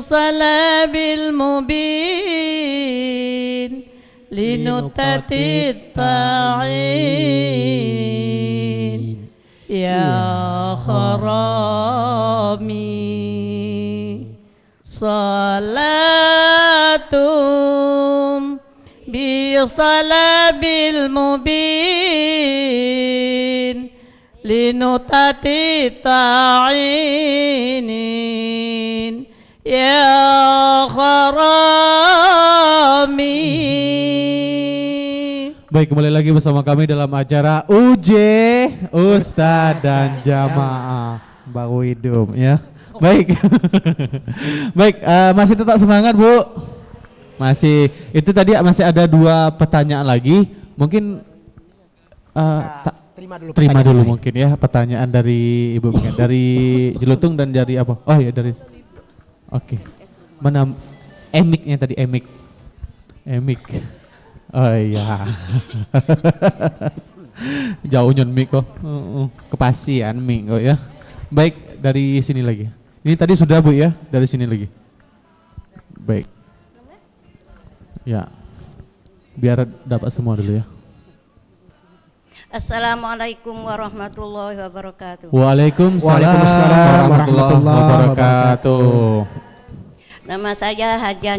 salabil mubin linuqtatit ta'in ya kharami salatum bi salabil mubin linuqtatit ta'in ya kharami. Baik, kembali lagi bersama kami dalam acara UJ Ustadz dan Jamaah Baru Hidup ya. Baik. Baik, masih tetap semangat Bu. Masih, itu tadi masih ada 2 pertanyaan lagi. Mungkin terima dulu mungkin ya pertanyaan dari Ibu mungkin dari Jelutung dan dari apa? Oh ya dari. Oke. Mana emiknya tadi emik. Oh iya. Jauh nyon mik kok. Kepasian mik kok ya. Baik, dari sini lagi. Ini tadi sudah Bu ya, dari sini lagi. Baik. Ya. Biar dapat semua dulu ya. Assalamualaikum warahmatullahi wabarakatuh. Waalaikumsalam warahmatullahi wabarakatuh. Nama saya Haja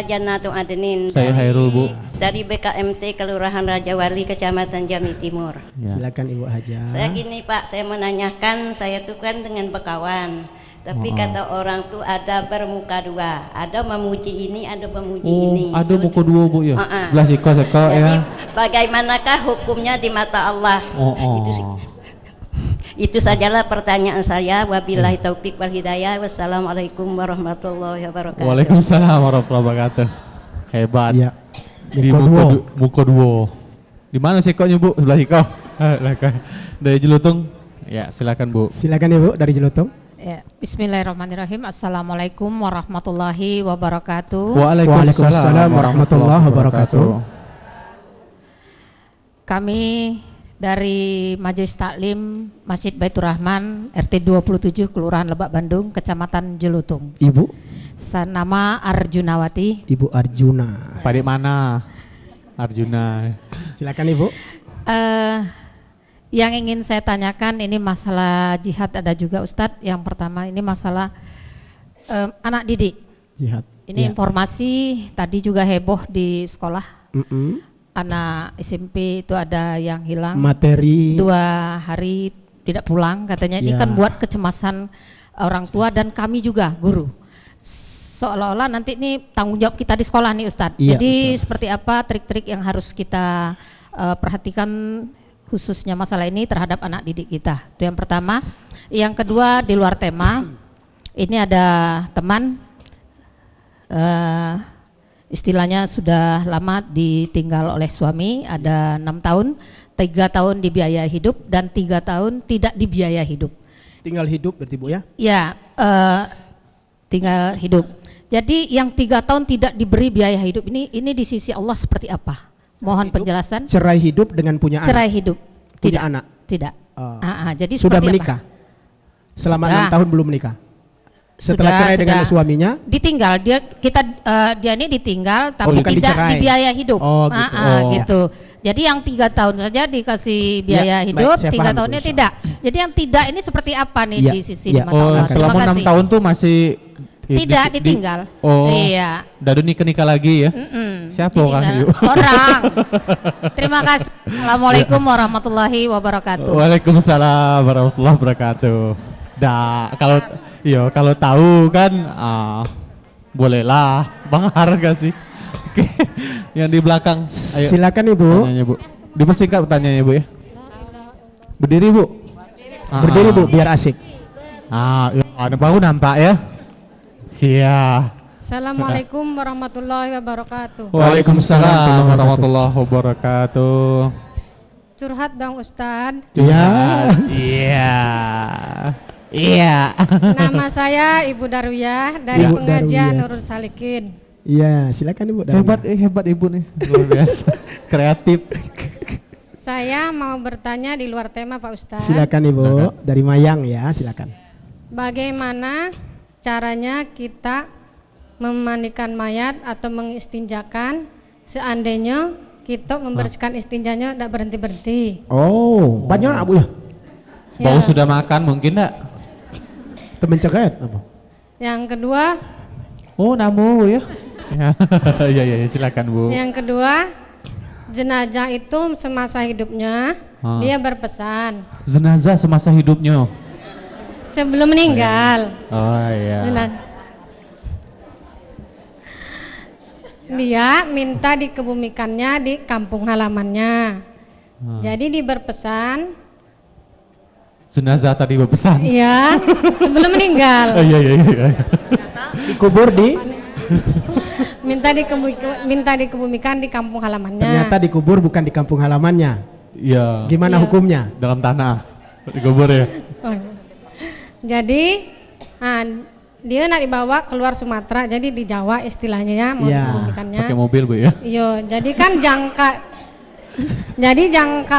Jannatul Adnin. Saya Hairul Bu. Dari BKMT Kelurahan Rajawali, Kecamatan Jambi Timur. Ya. Silakan Ibu Haja. Saya gini Pak, saya menanyakan, saya tuh kan dengan bekawan. Tapi kata orang tuh ada bermuka 2, ada memuji ini, ada memuji ini. Ada muka 2 Bu ya. Belah siko Jadi, ya. bagaimanakah hukumnya di mata Allah? Itu sajalah pertanyaan saya. Wabillahi taufik wal hidayah. Wassalamualaikum warahmatullahi wabarakatuh. Waalaikumsalam warahmatullahi wabarakatuh. Hebat. Ya. Di muka 2. Di mana sikonya Bu? Sebelah siko. Dari Jelutung. Ya, silakan Bu. Silakan Ibu dari Jelutung. Ya, bismillahirrahmanirrahim. Assalamualaikum warahmatullahi wabarakatuh. Waalaikumsalam warahmatullahi wabarakatuh. Kami dari Majelis Taklim Masjid Baitur Rahman RT 27 Kelurahan Lebak Bandung, Kecamatan Jelutung. Ibu? Nama Arjunawati. Ibu Arjuna. Pada mana? Arjuna. Silakan Ibu. Yang ingin saya tanyakan ini masalah jihad ada juga Ustadz. Yang pertama ini masalah anak didik. Jihad. Ini informasi tadi juga heboh di sekolah. Anak SMP itu ada yang hilang materi 2 hari tidak pulang katanya. Ini kan buat kecemasan orang tua dan kami juga guru, seolah-olah nanti ini tanggung jawab kita di sekolah nih Ustadz. Jadi betul. Seperti apa trik-trik yang harus kita perhatikan khususnya masalah ini terhadap anak didik kita, itu yang pertama. Yang kedua, di luar tema ini ada teman istilahnya sudah lama ditinggal oleh suami, ada 6 tahun, 3 tahun dibiaya hidup dan 3 tahun tidak dibiaya hidup. Tinggal hidup berarti Bu ya? Ya, tinggal hidup. Jadi yang 3 tahun tidak diberi biaya hidup ini di sisi Allah seperti apa? Mohon penjelasan. Cerai hidup dengan punya anak? Cerai hidup. Punya anak? Tidak. Jadi sudah menikah? Apa? Selama 6 tahun belum menikah? Setelah cerai dengan suaminya ditinggal, dia ini ditinggal tapi bukan tidak dicerai. dibiaya hidup. Gitu. Jadi yang 3 tahun saja dikasih biaya hidup, 3 tahunnya tidak. Jadi yang tidak ini seperti apa nih di sisi di mata Allah? Selama 6 tahun tuh masih tidak ditinggal. Iya. Dadu nikah lagi ya. Siapa orang? Orang. Terima kasih. Assalamualaikum warahmatullahi wabarakatuh. Waalaikumsalam warahmatullahi wabarakatuh. Kalau tahu kan bolehlah Bang Harga sih. Oke. Yang di belakang. Ayo. Silakan Ibu. Tanyanya Bu. Dipersingkat pertanyaannya Bu ya. Berdiri Bu. Berdiri Bu biar asik. Ada baru nampak ya. Siap. Assalamualaikum warahmatullahi wabarakatuh. Waalaikumsalam warahmatullahi wabarakatuh. Curhat dong Ustadz. Iya. Nama saya Ibu Darwiyah dari pengajian Nurul Salikin. Iya, silakan Ibu. Hebat Ibu nih, luar biasa. Kreatif. Saya mau bertanya di luar tema Pak Ustadz. Silakan Ibu, dari Mayang ya, silakan. Bagaimana caranya kita memandikan mayat atau mengistinjakan seandainya kita membersihkan istinjanya tidak berhenti-berhenti. Oh, banyak Bu ya? Bau sudah makan mungkin enggak? Temen ceket apa? Yang kedua, Oh, namu ya. Ya, silakan Bu. yang kedua, jenazah itu semasa hidupnya dia berpesan Jenazah semasa hidupnya. sebelum meninggal. Oh iya. Dia minta dikebumikannya di kampung halamannya. Jadi dia berpesan, Jenazah tadi berpesan. iya, sebelum meninggal. Iya. Dikubur di? minta dikebumikan di kampung halamannya. Ternyata dikubur bukan di kampung halamannya. Iya. Gimana hukumnya? Dalam tanah. Dikubur ya. Oh. Jadi dia nak dibawa keluar Sumatera, jadi di Jawa istilahnya ya mau Iya. dikebumikannya. Pakai mobil Bu ya. Iya, jadi kan jangka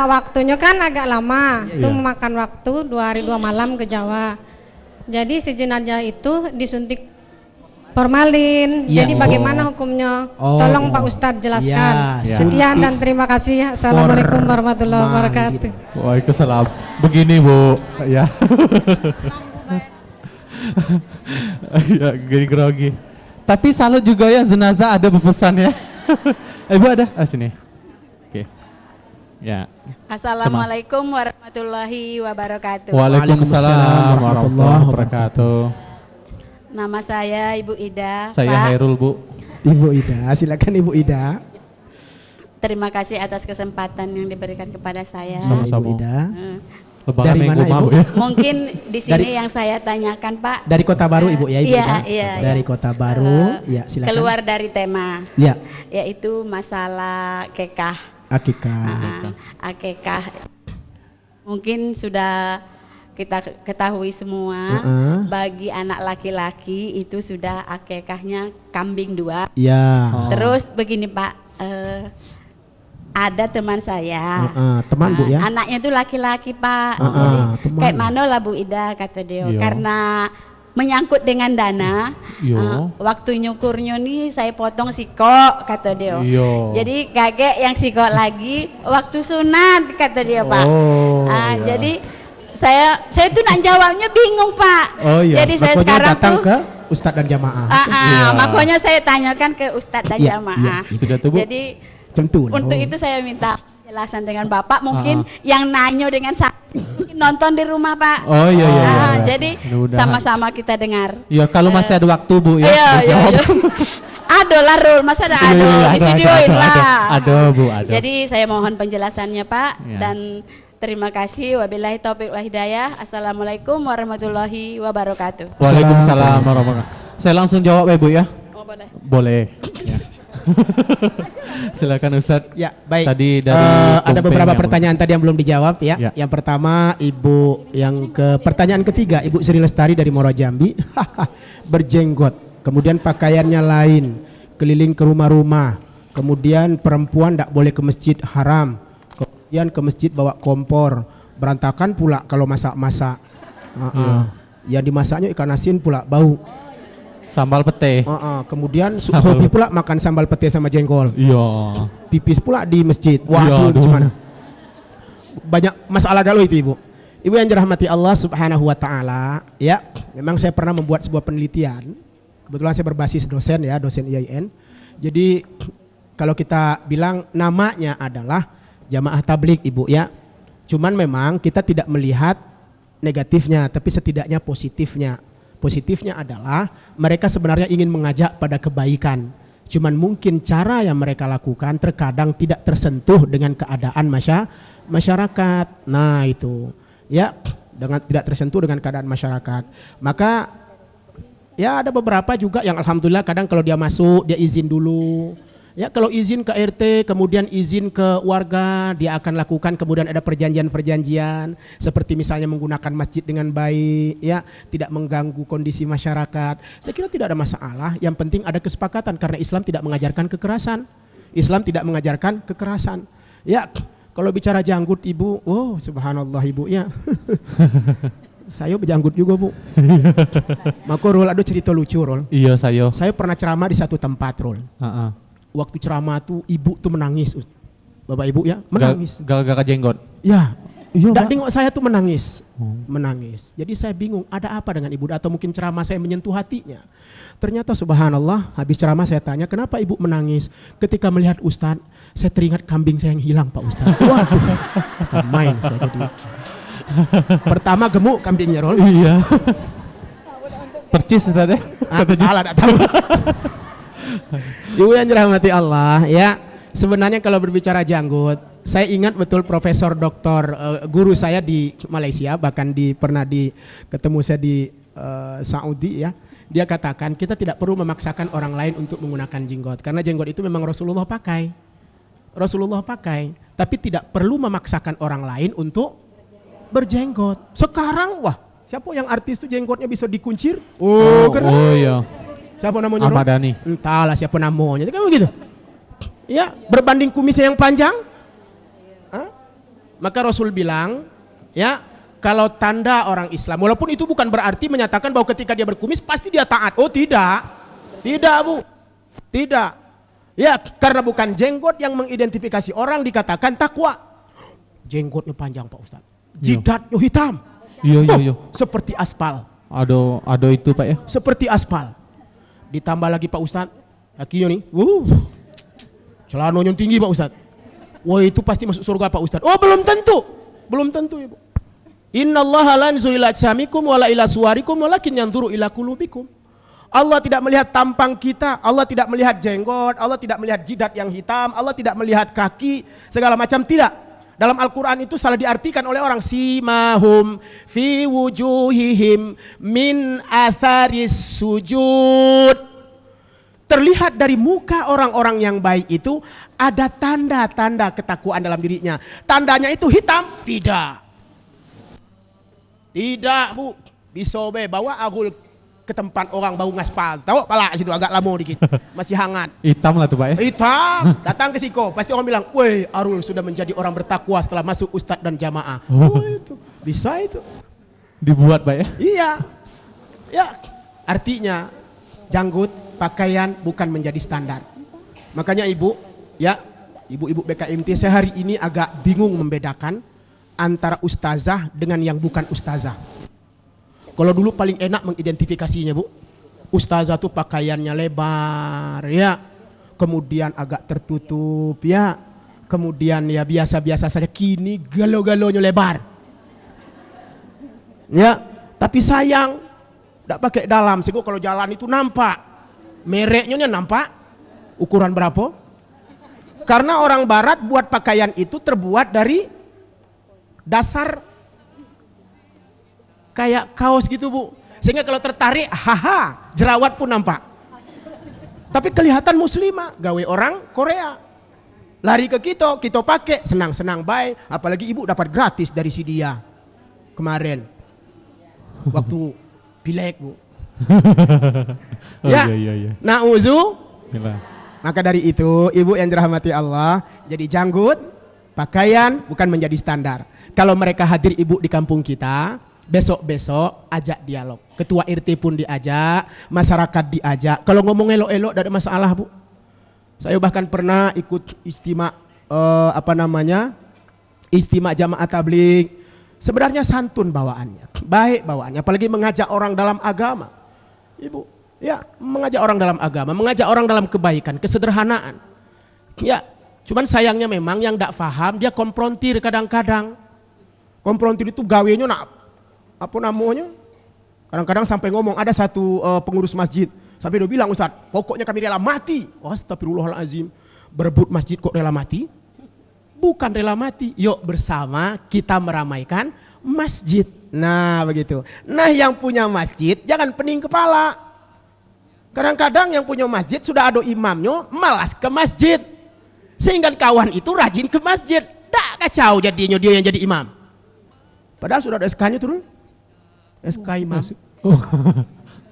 waktunya kan agak lama. Itu memakan waktu 2 hari 2 malam ke Jawa. Jadi si jenazah itu disuntik formalin. Iya. Jadi bagaimana hukumnya? Tolong Pak Ustadz jelaskan. Ya, Sekian dan terima kasih. Assalamualaikum warahmatullahi wabarakatuh. Waalaikumsalam. Begini Bu, ya. Ya, gini grogi. Tapi salut juga ya jenazah ada berpesan ya. Ibu ada? Sini. Oke. Ya. Assalamualaikum warahmatullahi wabarakatuh. Waalaikumsalam warahmatullahi wabarakatuh. Nama saya Ibu Ida. Saya Pak. Hairul Bu. Ibu Ida, silakan Ibu Ida. Terima kasih atas kesempatan yang diberikan kepada saya. Sama-sama. Ibu Ida. Lebaran Dari minggu mana, mau Ibu? ya. Mungkin di sini yang saya tanyakan Pak. Dari Kota Baru Ibu ya Ibu Iya, Ida? iya. Dari Kota Baru, ya silakan. Keluar dari tema, Ya, yaitu masalah kekah. akikah. Akekah. Mungkin sudah kita ketahui semua, bagi anak laki-laki itu sudah akekahnya kambing 2. Ya. Terus begini Pak, ada teman saya, Teman Bu ya? anaknya itu laki-laki Pak. Teman. Kayak mana lah Bu Ida kata dia, Iya. karena menyangkut dengan dana, Iya. waktu nyukurnya nih saya potong sikok kata dia. Iya. Jadi kakek yang sikok lagi waktu sunat kata dia Pak. Oh, iya. Jadi saya tuh nak jawabnya bingung Pak. Oh iya. Jadi saya Makanya sekarang datang tuh ke Ustadz dan Jamaah. Iya. makanya saya tanyakan ke Ustadz dan Iya, jamaah. iya. Sudah tuh Bu. Jadi Tentu. untuk itu saya minta penjelasan dengan Bapak, mungkin yang nanya dengan saya mungkin nonton di rumah Pak. Oh iya. Jadi Mudah-mudahan. sama-sama kita dengar. Ya kalau masih ada waktu Bu ya. Iya. menjawab. Ada lah Rul, masa ada Iya, di videoin lah. Ada Bu, ada. Jadi saya mohon penjelasannya Pak Ya. dan terima kasih. Wabillahi taufiq wal hidayah. Assalamualaikum warahmatullahi wabarakatuh. Waalaikumsalam warahmatullahi wabarakatuh. Saya langsung jawab ya Bu ya. Oh, boleh. Boleh. Ya. Silakan Ustadz. Ya, baik. Tadi dari ada Kumpeng beberapa yang- pertanyaan tadi yang belum dijawab ya. Ya. Yang pertama pertanyaan ketiga Ibu Sri Lestari dari Muara Jambi. Berjenggot, kemudian pakaiannya lain, keliling ke rumah-rumah, kemudian perempuan tidak boleh ke masjid haram, kemudian ke masjid bawa kompor, berantakan pula kalau masak-masak. Yang dimasaknya ikan asin pula bau. Sambal pete. Kemudian hobi pula makan sambal pete sama jengkol. Iya. Pipis pula di masjid. Iya, Waduh, aduh. gimana? Banyak masalah galau itu Ibu. Ibu yang dirahmati Allah Subhanahu wa taala, ya. Memang saya pernah membuat sebuah penelitian. Kebetulan saya berbasis dosen ya, dosen IAIN. Jadi kalau kita bilang namanya adalah Jamaah Tabligh Ibu ya. Cuman memang kita tidak melihat negatifnya, tapi setidaknya positifnya. Positifnya adalah mereka sebenarnya ingin mengajak pada kebaikan. Cuman mungkin cara yang mereka lakukan terkadang tidak tersentuh dengan keadaan masyarakat. Nah itu ya, dengan tidak tersentuh dengan keadaan masyarakat. Maka ya ada beberapa juga yang alhamdulillah kadang kalau dia masuk dia izin dulu. Ya kalau izin ke RT kemudian izin ke warga dia akan lakukan, kemudian ada perjanjian-perjanjian seperti misalnya menggunakan masjid dengan baik ya, tidak mengganggu kondisi masyarakat. Saya kira tidak ada masalah, yang penting ada kesepakatan karena Islam tidak mengajarkan kekerasan. Islam tidak mengajarkan kekerasan. Ya kalau bicara janggut Ibu, oh subhanallah Ibu ya. Saya berjanggut juga Bu. Maka Rol ada cerita lucu Rol. Iya saya. Saya pernah ceramah di satu tempat Rol. Waktu ceramah tuh ibu tuh menangis. Bapak ibu ya menangis. Gara-gara jenggot. Ya. Iya. Dan tengok saya tuh menangis. Menangis. Jadi saya bingung ada apa dengan ibu atau mungkin ceramah saya menyentuh hatinya. Ternyata subhanallah habis ceramah saya tanya kenapa ibu menangis. Ketika melihat Ustadz saya teringat kambing saya yang hilang Pak Ustadz. Waduh. Bukan main saya jadi. Pertama gemuk kambingnya Rol. Iya. Percis Ustadz ya. Allah tak tahu. Ibu yang dirahmati Allah ya. Sebenarnya kalau berbicara janggut, saya ingat betul Profesor Doktor guru saya di Malaysia, bahkan pernah ketemu saya di Saudi ya. Dia katakan kita tidak perlu memaksakan orang lain untuk menggunakan jenggot karena jenggot itu memang Rasulullah pakai. Rasulullah pakai, tapi tidak perlu memaksakan orang lain untuk berjenggot. Sekarang wah, siapa yang artis itu jenggotnya bisa dikuncir? Keren. Oh iya. Siapa namanya? Ahmad Dhani. Entahlah siapa namanya. Kan begitu. Ya, berbanding kumisnya yang panjang. Maka Rasul bilang, ya, kalau tanda orang Islam, walaupun itu bukan berarti menyatakan bahwa ketika dia berkumis pasti dia taat. Oh tidak. Tidak Bu. Tidak. Ya, karena bukan jenggot yang mengidentifikasi orang dikatakan takwa. Jenggotnya panjang Pak Ustaz. Jidatnya hitam. Iya. Seperti aspal. Ada itu Pak ya. Seperti aspal. Ditambah lagi Pak Ustaz, kakinya nih. Celananya tinggi Pak Ustaz. Wah itu pasti masuk surga Pak Ustaz. Oh belum tentu. Belum tentu Ibu. Innallaha la yanzuru ila ajsamikum wala ila suwarikum walakin yanzuru ila qulubikum. Allah tidak melihat tampang kita, Allah tidak melihat jenggot, Allah tidak melihat jidat yang hitam, Allah tidak melihat kaki, segala macam tidak. Dalam Al-Quran itu salah diartikan oleh orang simahum fi wujuhihim min atharis sujud. Terlihat dari muka orang-orang yang baik itu ada tanda-tanda ketakwaan dalam dirinya. Tandanya itu hitam? Tidak. Tidak Bu. Bisobe bawa agul ke tempat orang bau ngaspal. Tahu pala situ agak lama dikit. Masih hangat. Hitam lah tuh Pak ya. Hitam. Datang ke Siko. Pasti orang bilang, weh Arul sudah menjadi orang bertakwa setelah masuk ustadz dan jamaah. Itu. Bisa itu. Dibuat Pak ya. Iya. Ya. Artinya janggut pakaian bukan menjadi standar. Makanya Ibu, ya, ibu-ibu BKMT saya hari ini agak bingung membedakan antara ustazah dengan yang bukan ustazah. Kalau dulu paling enak mengidentifikasinya Bu. Ustazah tuh pakaiannya lebar, ya. Kemudian agak tertutup, ya. Kemudian ya biasa-biasa saja. Kini galo-galonya lebar. Ya, tapi sayang tidak pakai dalam. Sehingga kalau jalan itu nampak. Mereknya nampak ukuran berapa? Karena orang barat buat pakaian itu terbuat dari dasar kayak kaos gitu Bu. Sehingga kalau tertarik, haha, jerawat pun nampak. Tapi kelihatan muslimah, gawe orang Korea. Lari ke kita pakai, senang-senang baik. Apalagi Ibu dapat gratis dari si dia kemarin. Waktu pilek Bu. Ya, iya. Na'uzu. Maka dari itu Ibu yang dirahmati Allah, jadi janggut, pakaian bukan menjadi standar. Kalau mereka hadir Ibu di kampung kita, besok-besok ajak dialog. Ketua RT pun diajak, masyarakat diajak. Kalau ngomong elok-elok tidak ada masalah Bu. Saya bahkan pernah ikut istimewa istimewa jamaah tabligh. Sebenarnya santun bawaannya, baik bawaannya, apalagi mengajak orang dalam agama. Ibu, ya, mengajak orang dalam agama, mengajak orang dalam kebaikan, kesederhanaan. Ya, cuman sayangnya memang yang tidak paham dia konfrontir kadang-kadang. Konfrontir itu gawenya apa namanya? Kadang-kadang sampai ngomong ada satu pengurus masjid sampai dia bilang, Ustaz, pokoknya kami rela mati. Astagfirullahalazim. Berebut masjid kok rela mati? Bukan rela mati. Yuk bersama kita meramaikan masjid. Nah begitu. Nah yang punya masjid jangan pening kepala. Kadang-kadang yang punya masjid sudah ada imamnya malas ke masjid. Sehingga kawan itu rajin ke masjid. Tak kacau jadinya dia yang jadi imam. Padahal sudah ada SK-nya turun. SK imam.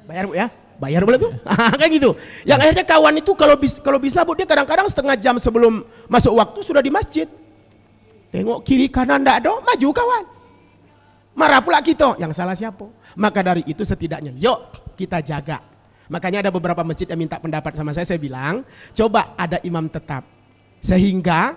Bayar Bu ya? Bayar boleh tuh? Kayak gitu. Yang akhirnya kawan itu kalau bisa Bu, dia kadang-kadang setengah jam sebelum masuk waktu sudah di masjid. Tengok kiri kanan enggak ada, maju kawan. Marah pula kita, yang salah siapa? Maka dari itu setidaknya yuk kita jaga. Makanya ada beberapa masjid yang minta pendapat sama saya bilang, coba ada imam tetap. Sehingga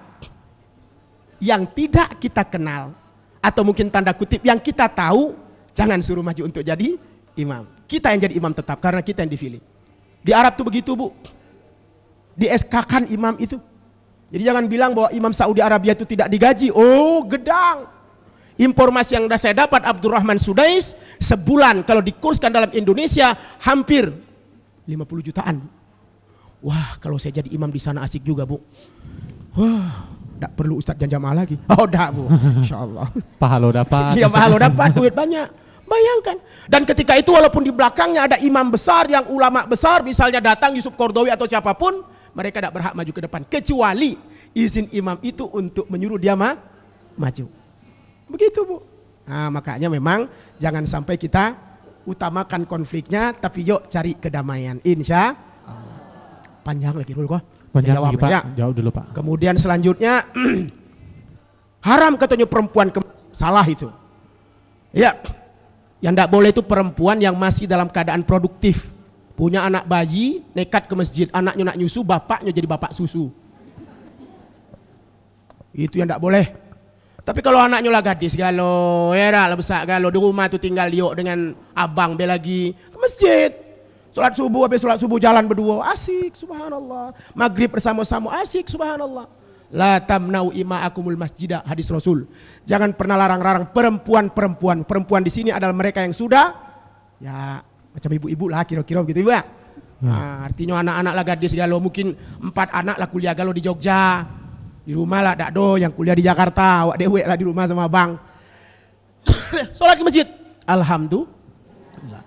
yang tidak kita kenal, atau mungkin tanda kutip yang kita tahu, jangan suruh maju untuk jadi imam. Kita yang jadi imam tetap, karena kita yang dipilih. Di Arab tuh begitu Bu, di SK-kan imam itu. Jadi jangan bilang bahwa imam Saudi Arabia itu tidak digaji. Oh gedang. Informasi yang saya dapat Abdurrahman Sudais, sebulan kalau dikurskan dalam Indonesia hampir 50 jutaan. Wah kalau saya jadi imam di sana asik juga Bu. Wah, tidak perlu Ustadz Jamaah lagi. Oh dah Bu, insya Allah. Pahalo dapat. Iya pahalo dapat, duit banyak. Bayangkan. Dan ketika itu walaupun di belakangnya ada imam besar, yang ulama besar, misalnya datang Yusuf Kordowi atau siapapun, mereka tidak berhak maju ke depan. Kecuali izin imam itu untuk menyuruh dia maju. Begitu Bu. Nah makanya memang jangan sampai kita utamakan konfliknya, tapi yuk cari kedamaian. Insya Allah. Panjang lagi dulu kok. Panjang lagi Pak, ya. jawab dulu Pak. Kemudian selanjutnya haram katanya perempuan salah itu. Ya, yang tidak boleh itu perempuan yang masih dalam keadaan produktif. Punya anak bayi, nekat ke masjid, anaknya nak nyusu, bapaknya jadi bapak susu. Itu yang tidak boleh. Tapi kalau anaknya lah gadis galo, ya lah besar galo, di rumah tuh tinggal liok dengan abang be lagi ke masjid. Sholat subuh, habis sholat subuh jalan berdua, asik, subhanallah. Maghrib bersama-sama, asik, subhanallah. La tamnau ima'akumul masjidah, hadis Rasul. Jangan pernah larang-larang perempuan. Perempuan di sini adalah mereka yang sudah, ya macam ibu-ibu lah kira-kira begitu ya. Nah, artinya anak-anak lah gadis galo, mungkin 4 anak lah kuliah galo di Jogja. Di rumah lah dak do yang kuliah di Jakarta, awak dewek lah di rumah sama abang. Sholat ke masjid. Alhamdulillah.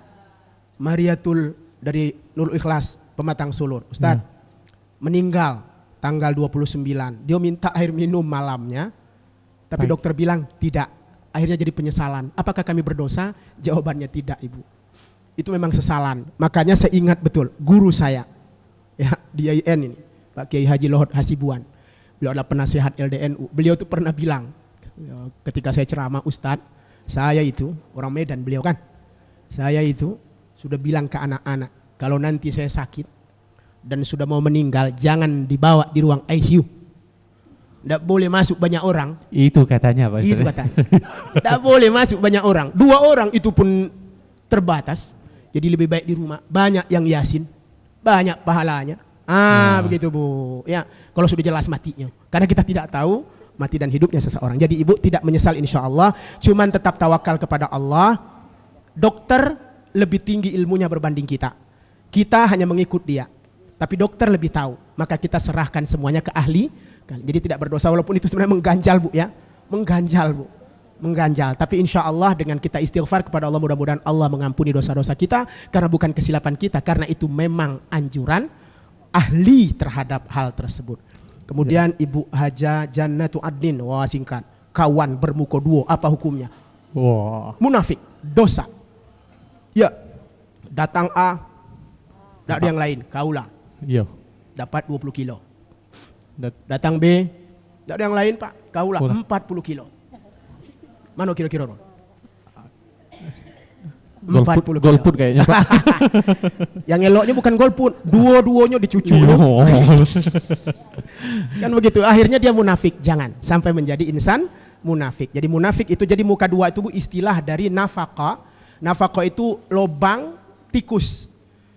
Mariatul dari Nurul Ikhlas Pematang Sulur, Ustaz. Meninggal tanggal 29. Dia minta air minum malamnya. Tapi dokter bilang tidak. Akhirnya jadi penyesalan. Apakah kami berdosa? Jawabannya tidak, Ibu. Itu memang sesalan. Makanya saya ingat betul guru saya ya di IAIN ini, Pak Kiai Haji Lohot Hasibuan. Beliau adalah penasihat LDNU. Beliau itu pernah bilang ketika saya ceramah, Ustadz, saya itu orang Medan, beliau kan. Saya itu sudah bilang ke anak-anak, kalau nanti saya sakit dan sudah mau meninggal, jangan dibawa di ruang ICU. Tidak boleh masuk banyak orang. Itu katanya Pak. Itu katanya. Tidak boleh masuk banyak orang. 2 orang itu pun terbatas. Jadi lebih baik di rumah. Banyak yang yasin, banyak pahalanya. Begitu Bu. Ya, kalau sudah jelas matinya. Karena kita tidak tahu mati dan hidupnya seseorang. Jadi Ibu tidak menyesal insya Allah. Cuman tetap tawakal kepada Allah. Dokter lebih tinggi ilmunya berbanding kita. Kita hanya mengikut dia. Tapi dokter lebih tahu. Maka kita serahkan semuanya ke ahli. Jadi tidak berdosa walaupun itu sebenarnya mengganjal Bu ya. Mengganjal Bu. Mengganjal. Tapi insya Allah dengan kita istighfar kepada Allah, mudah-mudahan Allah mengampuni dosa-dosa kita. Karena bukan kesilapan kita. Karena itu memang anjuran ahli terhadap hal tersebut. Kemudian Ibu Haja Jannatu Adnin, wah singkat, kawan bermuka 2, apa hukumnya? Wah. Munafik, dosa. Ya, datang A, tidak ada yang lain, kaulah. Iya. Dapat 20 kilo. Datang B, tidak ada yang lain Pak, kaulah 40 kilo. Mana kira-kira? 40 golput kayaknya Pak. Yang eloknya bukan golput, dua-duanya dicucu. Kan begitu, akhirnya dia munafik. Jangan sampai menjadi insan munafik. Jadi munafik itu jadi muka 2 itu Bu, istilah dari nafaqah. Nafaqah itu lobang tikus.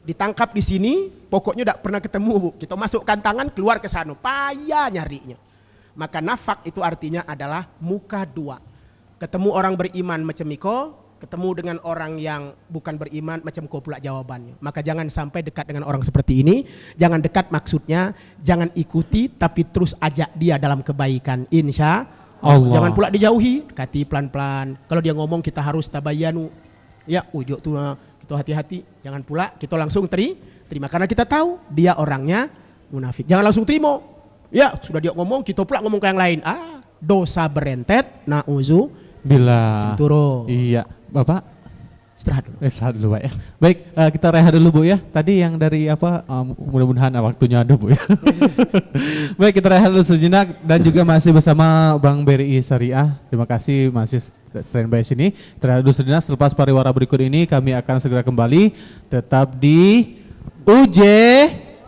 Ditangkap di sini, pokoknya tidak pernah ketemu Bu. Kita masukkan tangan keluar ke sana, payah nyarinya. Maka nafak itu artinya adalah muka 2. Ketemu orang beriman macam Miko, ketemu dengan orang yang bukan beriman macam kau pula jawabannya. Maka jangan sampai dekat dengan orang seperti ini. Jangan dekat maksudnya, jangan ikuti tapi terus ajak dia dalam kebaikan, insya Allah. Jangan pula dijauhi, dekati pelan-pelan. Kalau dia ngomong kita harus tabayanu. Ya ujuk tuh kita hati-hati. Jangan pula kita langsung terima karena kita tahu dia orangnya munafik. Jangan langsung terima. Ya sudah dia ngomong kita pula ngomong ke yang lain. Dosa berentet, na'udzubillah. Bila. Iya, Bapak. Istirahat dulu. Istirahat dulu Pak ya. Baik, kita rehat dulu Bu ya. Tadi yang dari apa, mudah-mudahan waktunya ada Bu ya. Baik, kita rehat dulu sejenak dan juga masih bersama Bank BRI Syariah. Terima kasih masih standby sini. Kita rehat dulu sejenak, selepas pariwara berikut ini kami akan segera kembali. Tetap di UJ,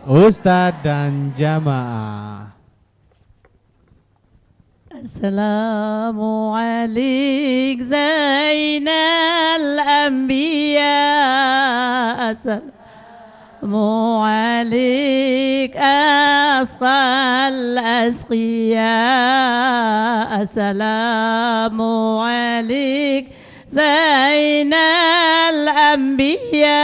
Ustadz dan Jamaah. Assalamualaikum Zainal Anbiya, Assalamualaikum Asqal Asqiya, Assalamualaikum Zainal Anbiya,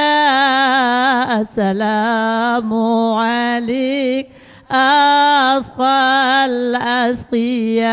Assalamualaikum أسقى الأسقياء